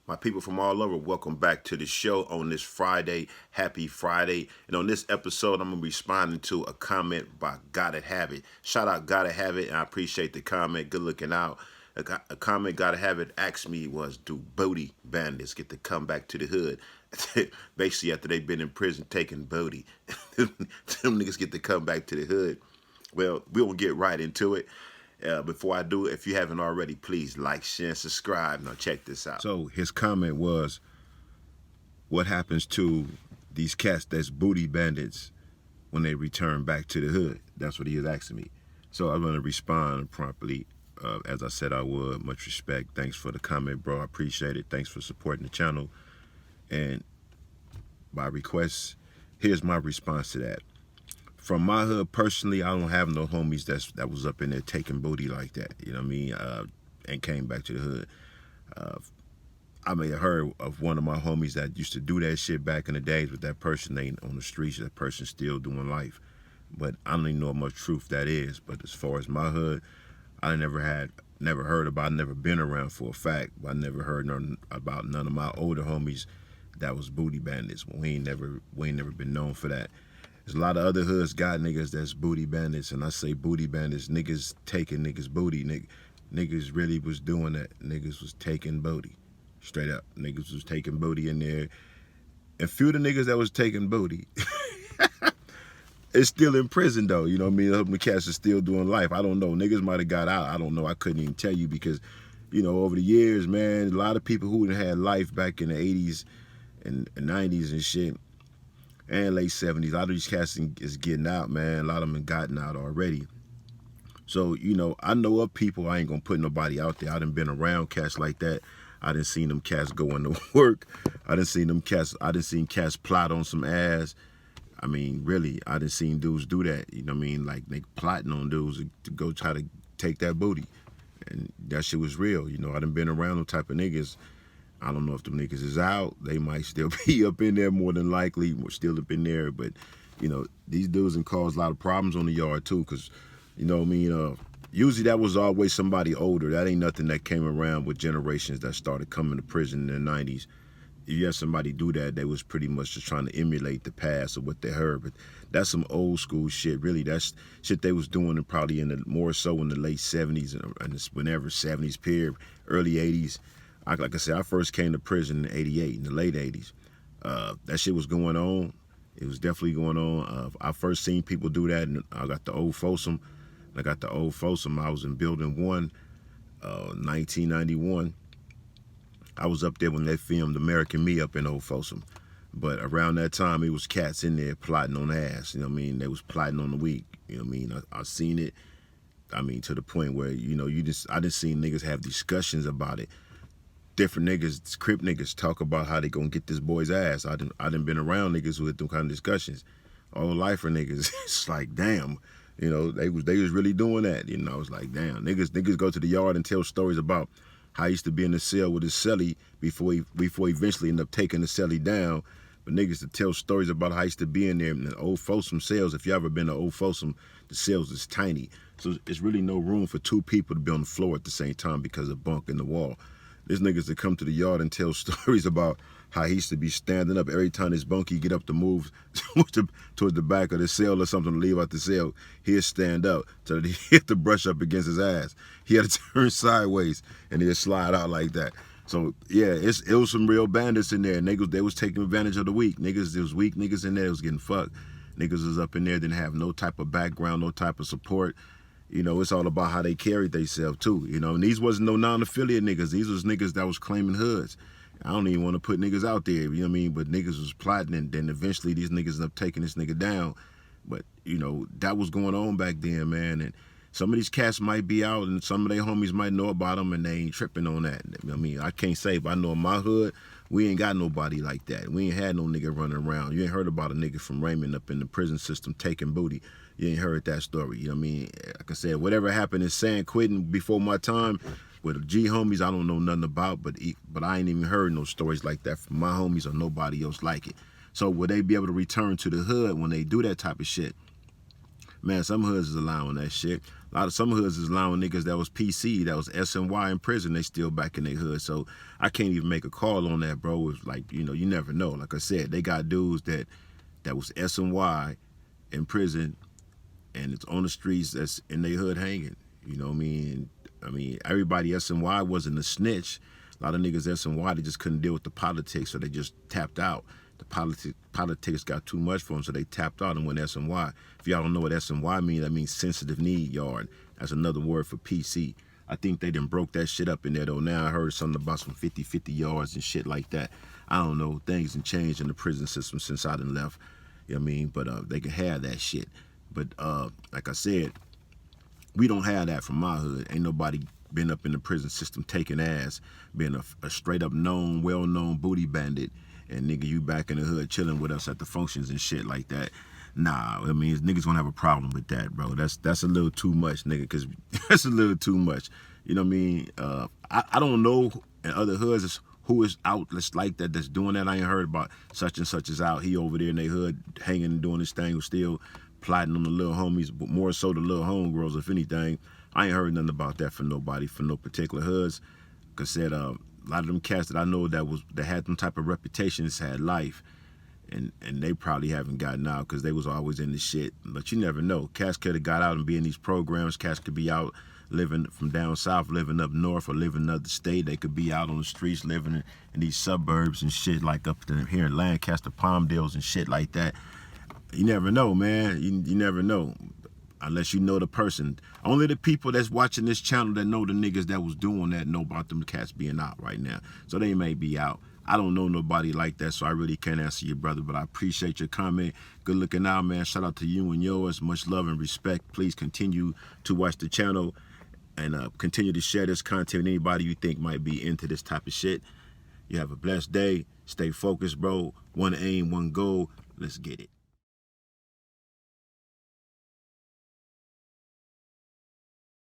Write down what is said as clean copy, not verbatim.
My people from all over, welcome back to the show on this Friday. Happy Friday. And on this episode, I'm going to be responding to a comment by Gotta Have It. Shout out Gotta Have It, and I appreciate the comment. Good looking out. A comment Gotta Have It asked me was, do booty bandits get to come back to the hood? Basically, after they've been in prison taking booty, them niggas get to come back to the hood. Well, we'll get right into it. Before I do, if you haven't already, please like, share, and subscribe. Now check this out. So his comment was, what happens to these cats that's booty bandits when they return back to the hood? That's what he is asking me. So I'm going to respond promptly, as I said I would. Much respect. Thanks for the comment, bro. I appreciate it. Thanks for supporting the channel. And by request, here's my response to that. From my hood, personally, I don't have no homies that was up in there taking booty like that, you know what I mean, and came back to the hood. I may have heard of one of my homies that used to do that shit back in the days, but that person ain't on the streets, that person's still doing life. But I don't even know how much truth that is. But as far as my hood, I never heard about, never been around for a fact, but I never heard about none of my older homies that was booty bandits. We ain't never been known for that. There's a lot of other hoods got niggas that's booty bandits, and I say booty bandits, niggas taking niggas booty. Niggas really was doing that. Niggas was taking booty. Straight up. Niggas was taking booty in there. And few of the niggas that was taking booty is still in prison though. You know what I mean? The cats are still doing life. I don't know. Niggas might have got out. I don't know. I couldn't even tell you because, you know, over the years, man, a lot of people who had life back in the 80s and 90s and shit, and late 70s, a lot of these cats is getting out, man. A lot of them have gotten out already. So, you know, I know of people, I ain't gonna put nobody out there. I done been around cats like that. I done seen them cats going to work. I done seen cats plot on some ass. I mean, really, I done seen dudes do that. You know what I mean? Like, they plotting on dudes to go try to take that booty. And that shit was real. You know, I done been around them type of niggas. I don't know if them niggas is out. They might still be up in there, more than likely. We're still up in there. But, you know, these dudes can cause a lot of problems on the yard, too. Because, you know what I mean, usually that was always somebody older. That ain't nothing that came around with generations that started coming to prison in the 90s. If you had somebody do that, they was pretty much just trying to emulate the past of what they heard. But that's some old school shit, really. That's shit they was doing more so in the late 70s and whenever 70s period, early 80s. Like I said, I first came to prison in 88, in the late 80s. That shit was going on. It was definitely going on. I first seen people do that, and I got the old Folsom. I was in Building 1, 1991. I was up there when they filmed American Me up in Old Folsom. But around that time, it was cats in there plotting on ass. You know what I mean? They was plotting on the weak. You know what I mean? I seen it. I mean, to the point where, you know, I just seen niggas have discussions about it. Different niggas, Crip niggas, talk about how they gonna get this boy's ass. I done been around niggas who had them kind of discussions. All lifer niggas, it's like, damn, you know, they was really doing that. You know, it's like, damn, niggas go to the yard and tell stories about how he used to be in the cell with his cellie before he eventually ended up taking the cellie down. But niggas to tell stories about how he used to be in there in the old Folsom cells. If you ever been to old Folsom, the cells is tiny. So it's really no room for two people to be on the floor at the same time because of bunk in the wall. There's niggas that come to the yard and tell stories about how he used to be standing up every time his bunkie get up to move towards the back of the cell or something to leave out the cell. He'd stand up so that he had to brush up against his ass. He had to turn sideways and he'd slide out like that. So yeah, it was some real bandits in there. Niggas, they was taking advantage of the weak. Niggas, there was weak niggas in there that was getting fucked. Niggas was up in there, didn't have no type of background, no type of support. You know, it's all about how they carried themselves too, you know. And these wasn't no non-affiliate niggas. These was niggas that was claiming hoods. I don't even want to put niggas out there, you know what I mean? But niggas was plotting, and then eventually these niggas ended up taking this nigga down. But, you know, that was going on back then, man. And some of these cats might be out, and some of their homies might know about them, and they ain't tripping on that. I mean, I can't say, but I know in my hood, we ain't got nobody like that. We ain't had no nigga running around. You ain't heard about a nigga from Raymond up in the prison system taking booty. You ain't heard that story. You know what I mean? Like I said, whatever happened in San Quentin before my time with the G homies, I don't know nothing about, but I ain't even heard no stories like that from my homies or nobody else like it. So will they be able to return to the hood when they do that type of shit? Man, some hoods is allowing that shit. Some hoods is allowing niggas that was PC, that was SNY in prison, they still back in their hood. So I can't even make a call on that, bro. It's like, you know, you never know. Like I said, they got dudes that was SNY in prison, and it's on the streets that's in their hood hanging. You know what I mean? Everybody SNY wasn't a snitch. A lot of niggas SNY, they just couldn't deal with the politics, so they just tapped out. The politics got too much for them, so they tapped out and went SNY. If y'all don't know what SNY means, that means sensitive need yard. That's another word for PC. I think they done broke that shit up in there, though. Now I heard something about some 50-50 yards and shit like that. I don't know. Things done changed in the prison system since I done left. You know what I mean? But they can have that shit. But like I said, we don't have that from my hood. Ain't nobody been up in the prison system taking ass, being a straight up known, well-known booty bandit, and nigga, you back in the hood chilling with us at the functions and shit like that. Nah, I mean, niggas gonna have a problem with that, bro. That's a little too much, nigga, because that's a little too much. You know what I mean? I don't know in other hoods who is out that's like that, that's doing that. I ain't heard about such and such is out. He over there in their hood hanging and doing his thing, still plotting on the little homies, but more so the little homegirls, if anything. I ain't heard nothing about that for nobody, for no particular hoods. Cause said a lot of them cats that I know that had them type of reputations had life, and they probably haven't gotten out because they was always in the shit. But you never know. Cats could have got out and be in these programs. Cats could be out living from down south, living up north, or living in another state. They could be out on the streets, living in these suburbs and shit, like up here in Lancaster, Palmdales and shit like that. You never know, man. You never know. Unless you know the person. Only the people that's watching this channel that know the niggas that was doing that know about them cats being out right now. So they may be out. I don't know nobody like that, so I really can't answer you, brother, but I appreciate your comment. Good looking out, man. Shout out to you and yours. Much love and respect. Please continue to watch the channel and continue to share this content with anybody you think might be into this type of shit. You have a blessed day. Stay focused, bro. One aim, one goal. Let's get it.